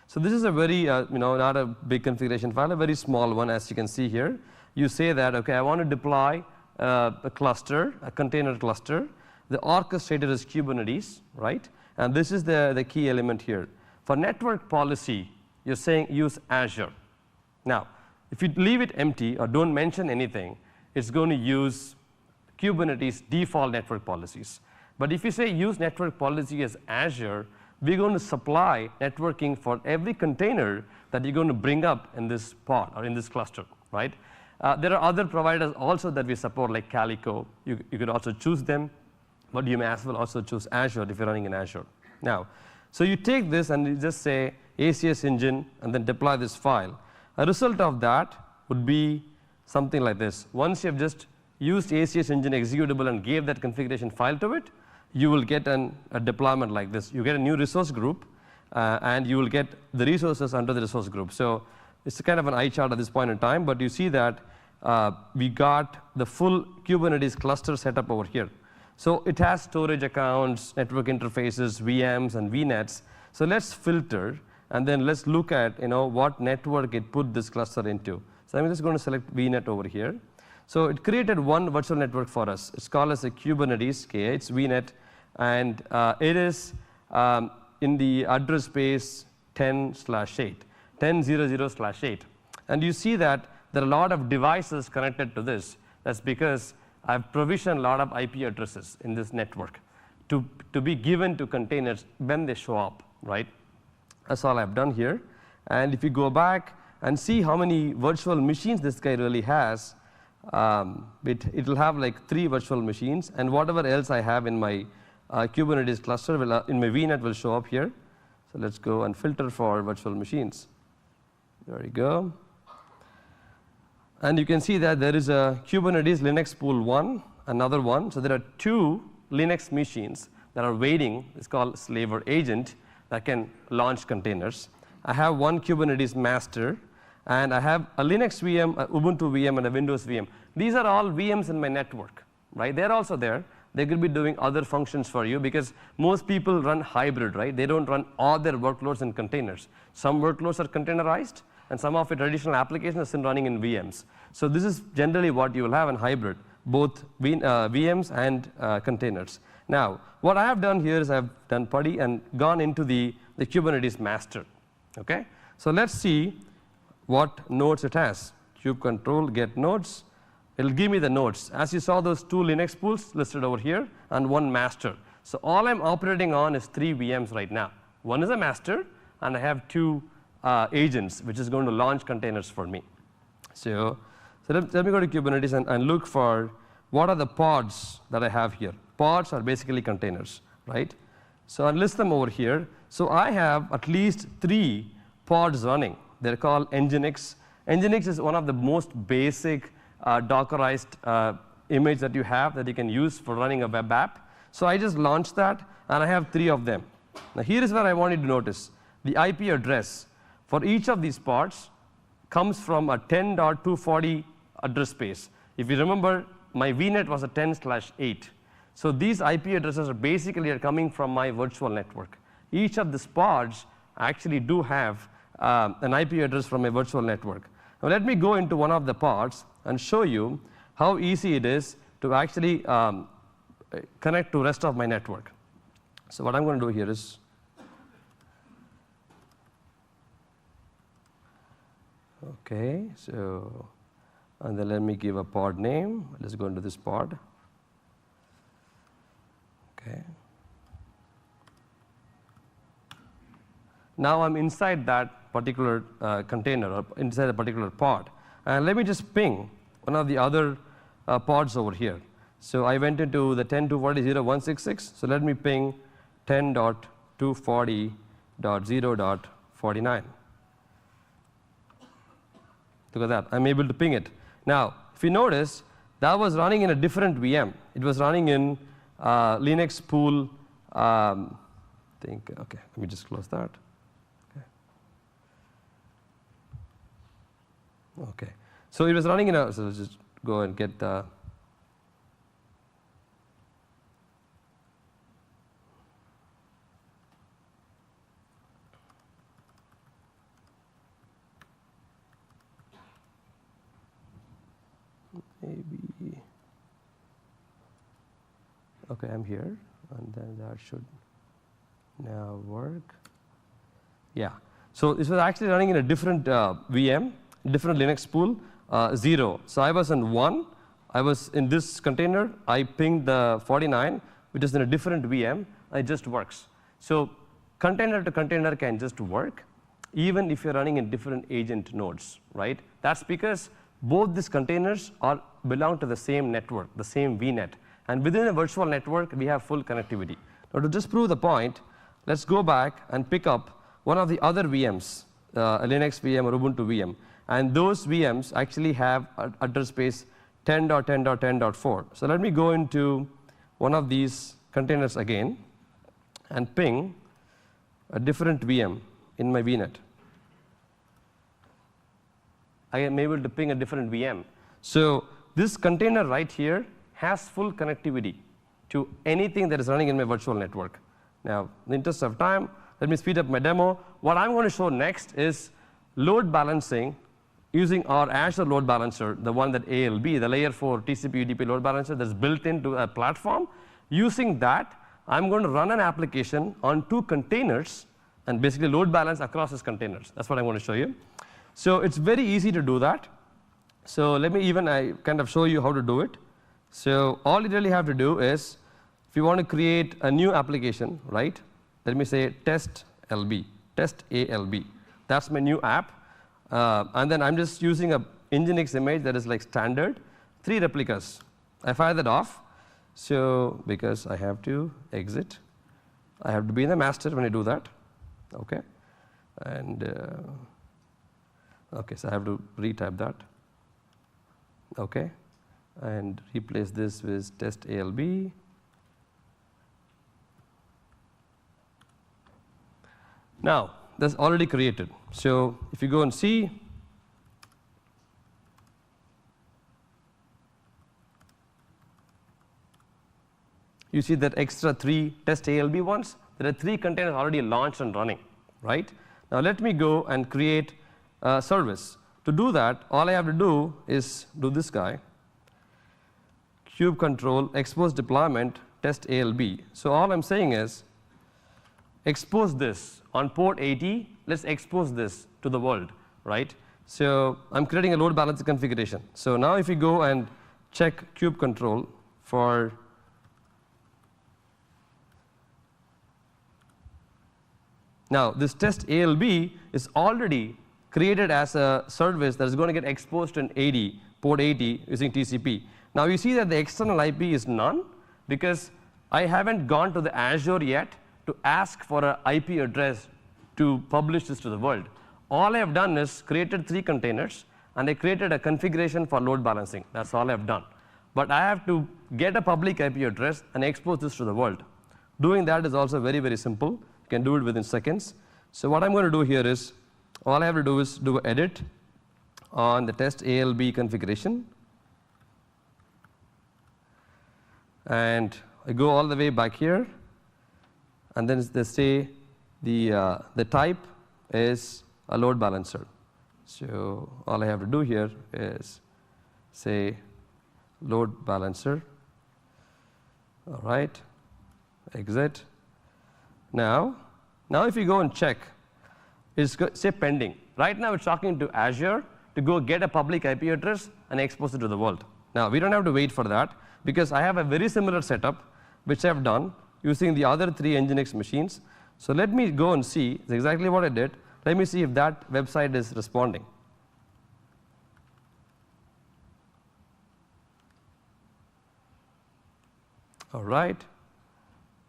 So this is a very, not a big configuration file, a very small one, as you can see here. you say that, okay, I want to deploy a cluster, a container cluster. The orchestrator is Kubernetes, right? And this is the key element here. For network policy, you're saying use Azure. Now, if you leave it empty or don't mention anything, it's going to use Kubernetes default network policies. But if you say use network policy as Azure, we're going to supply networking for every container that you're going to bring up in this pod or in this cluster, right? There are other providers also that we support, like Calico. You could also choose them, but you may as well also choose Azure if you're running in Azure. Now, so you take this and you just say ACS engine and then deploy this file. A result of that would be something like this. Once you have just used ACS engine executable and gave that configuration file to it, you will get a deployment like this. You get a new resource group, and you will get the resources under the resource group. So it's kind of an eye chart at this point in time, but you see that we got the full Kubernetes cluster set up over here. So it has storage accounts, network interfaces, VMs, and VNets. So let's filter, and then let's look at what network it put this cluster into. So I'm just going to select VNet over here. So it created one virtual network for us. It's called as a Kubernetes KA. It's VNet, and it is in the address space 10/8, 10.0.0/8. And you see that there are a lot of devices connected to this. That's because I've provisioned a lot of IP addresses in this network to be given to containers when they show up, right? That's all I've done here. And if you go back and see how many virtual machines this guy really has, it will have like 3 virtual machines, and whatever else I have in my Kubernetes cluster in my VNet will show up here. So let's go and filter for virtual machines. There we go. And you can see that there is a Kubernetes Linux pool 1, another one. So there are 2 Linux machines that are waiting. It's called Slaver Agent that can launch containers. I have one Kubernetes master, and I have a Linux VM, a Ubuntu VM, and a Windows VM. These are all VMs in my network, right? They're also there. They could be doing other functions for you because most people run hybrid, right? They don't run all their workloads in containers. Some workloads are containerized, and some of your traditional applications are running in VMs. So this is generally what you will have in hybrid, both VMs and containers. Now, what I have done here is I've done putty and gone into the Kubernetes master. Okay? So let's see what nodes it has. Kube control get nodes. It'll give me the nodes. As you saw, those 2 Linux pools listed over here and 1 master. So all I'm operating on is 3 VMs right now. One is a master, and I have 2 agents, which is going to launch containers for me. So let me go to Kubernetes and look for what are the pods that I have here. Pods are basically containers, right? So I'll list them over here. So I have at least 3 pods running. They're called Nginx. Nginx is one of the most basic Dockerized image that you have that you can use for running a web app. So I just launched that, and I have 3 of them. Now here is where I want you to notice. The IP address for each of these pods comes from a 10.240 address space. If you remember, my VNet was a 10/8. So these IP addresses are basically coming from my virtual network. Each of these pods actually do have an IP address from a virtual network. Now let me go into one of the pods and show you how easy it is to actually connect to the rest of my network. So what I'm going to do here is, okay, so, and then let me give a pod name. Let's go into this pod. Okay. Now I'm inside that particular container, or inside a particular pod. And let me just ping one of the other pods over here. So I went into the 10.240.166. So let me ping 10.240.0.49. Look at that. I'm able to ping it. Now, if you notice, that was running in a different VM. It was running in Linux pool. Okay, let me just close that. Okay, so it was running in a, so let's just go and get the, Okay, I'm here, and then that should now work. Yeah. So this was actually running in a different VM, different Linux pool, 0. So I was in 1. I was in this container. I pinged the 49, which is in a different VM. It just works. So container to container can just work, even if you're running in different agent nodes, right? That's because both these containers belong to the same network, the same VNet. And within a virtual network, we have full connectivity. Now, to just prove the point, let's go back and pick up one of the other VMs, a Linux VM or Ubuntu VM. And those VMs actually have address space 10.10.10.4. So let me go into one of these containers again and ping a different VM in my VNet. I am able to ping a different VM. So this container right here has full connectivity to anything that is running in my virtual network. Now, in the interest of time, let me speed up my demo. What I'm going to show next is load balancing using our Azure load balancer, the one that ALB, the layer 4 TCP UDP load balancer that's built into a platform. Using that, I'm going to run an application on 2 containers and basically load balance across these containers. That's what I'm going to show you. So it's very easy to do that. So let me even kind of show you how to do it. So all you really have to do is, if you want to create a new application, right? Let me say test LB, test ALB. That's my new app. And then I'm just using a Nginx image that is like standard, 3 replicas. I fire that off. So because I have to exit, I have to be in the master when I do that. Okay. And okay, so I have to retype that. Okay. And replace this with test ALB. Now, that's already created. So if you go and see, you see that extra 3 test ALB ones. There are 3 containers already launched and running, right? Now let me go and create a service. To do that, all I have to do is do this guy, kube control, expose deployment, test ALB. So all I'm saying is, expose this on port 80. Let's expose this to the world, right? So I'm creating a load balancer configuration. So now if you go and check kube control for now, this test ALB is already created as a service that is going to get exposed in 80, port 80 using TCP. Now you see that the external IP is none because I haven't gone to the Azure yet to ask for an IP address to publish this to the world. All I have done is created 3 containers and I created a configuration for load balancing. That's all I have done. But I have to get a public IP address and expose this to the world. Doing that is also very, very simple. You can do it within seconds. So what I'm going to do here is, all I have to do is do an edit on the test ALB configuration. And I go all the way back here. And then they say the type is a load balancer. So all I have to do here is say load balancer. All right, exit. Now if you go and check, it's say pending. Right now it's talking to Azure to go get a public IP address and expose it to the world. Now we don't have to wait for that because I have a very similar setup which I've done using the other 3 Nginx machines. So let me go and see exactly what I did. Let me see if that website is responding. All right.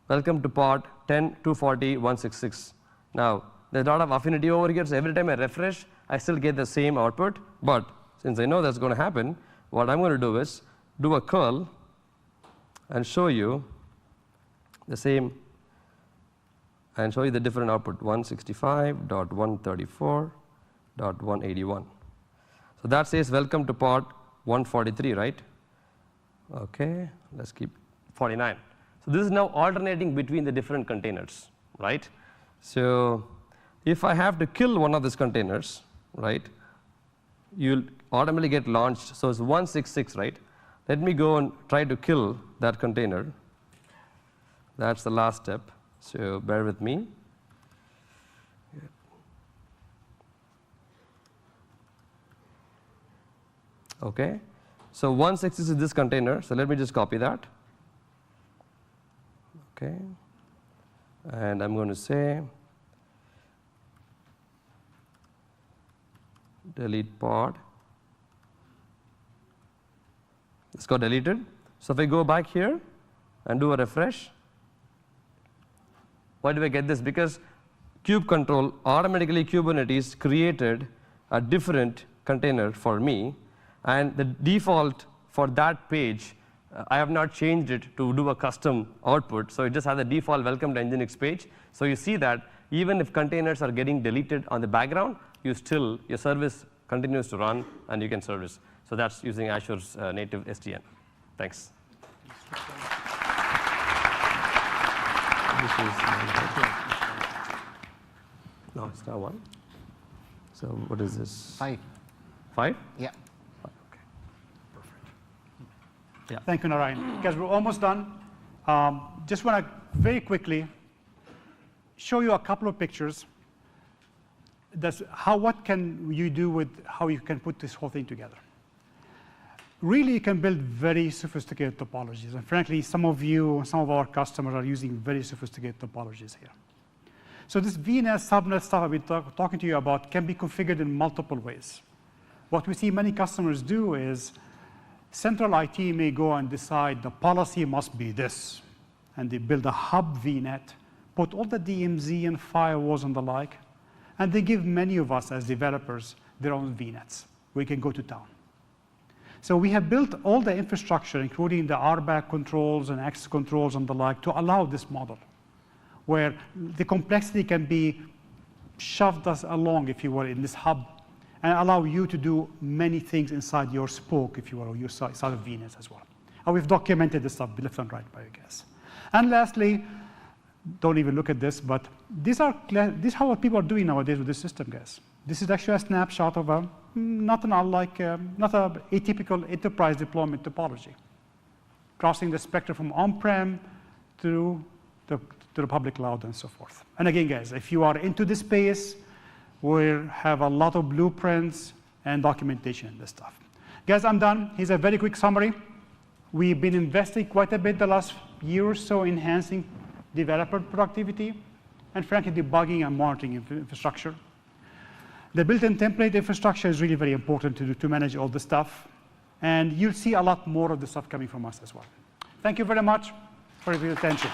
Welcome to port 10.240.166. Now, there's a lot of affinity over here, so every time I refresh, I still get the same output. But since I know that's going to happen, what I'm going to do is do a curl and show you the same and show you the different output, 165.134.181. So that says welcome to port 143, right? Okay, let's keep 49. So this is now alternating between the different containers, right? So if I have to kill one of these containers, right, you'll automatically get launched. So it's 166, right? Let me go and try to kill that container. That's the last step. So bear with me. Okay. So 166 is this container. So let me just copy that. Okay. And I'm going to say delete pod. It's got deleted. So if I go back here and do a refresh, why do I get this? Because kube control automatically Kubernetes created a different container for me, and the default for that page, I have not changed it to do a custom output, so it just has a default welcome to Nginx page. So you see that even if containers are getting deleted on the background, your service continues to run and you can service. So that's using Azure's native SDN. Thanks. No, it's not 1. So what is this? 5. 5? Yeah. Okay. Perfect. Yeah. Thank you, Narayan. Guys, we're almost done. Just want to very quickly show you a couple of pictures. What can you do with how you can put this whole thing together? Really, you can build very sophisticated topologies. And frankly, some of our customers are using very sophisticated topologies here. So this VNet, subnet stuff I've been talking to you about can be configured in multiple ways. What we see many customers do is central IT may go and decide the policy must be this. And they build a hub VNet, put all the DMZ and firewalls and the like, and they give many of us as developers their own VNets. We can go to town. So we have built all the infrastructure, including the RBAC controls and access controls and the like, to allow this model, where the complexity can be shoved us along, if you will, in this hub, and allow you to do many things inside your spoke, if you will, or your side of VNets as well. And we've documented this stuff left and right by you guys. And lastly, don't even look at this, but this is how what people are doing nowadays with this system, guys. This is actually a snapshot of not a atypical enterprise deployment topology, crossing the spectrum from on-prem to the public cloud and so forth. And again, guys, if you are into this space, we have a lot of blueprints and documentation in this stuff. Guys, I'm done. Here's a very quick summary. We've been investing quite a bit the last year or so enhancing developer productivity and frankly debugging and monitoring infrastructure. The built-in template infrastructure is really very important to manage all the stuff. And you'll see a lot more of the stuff coming from us as well. Thank you very much for your attention.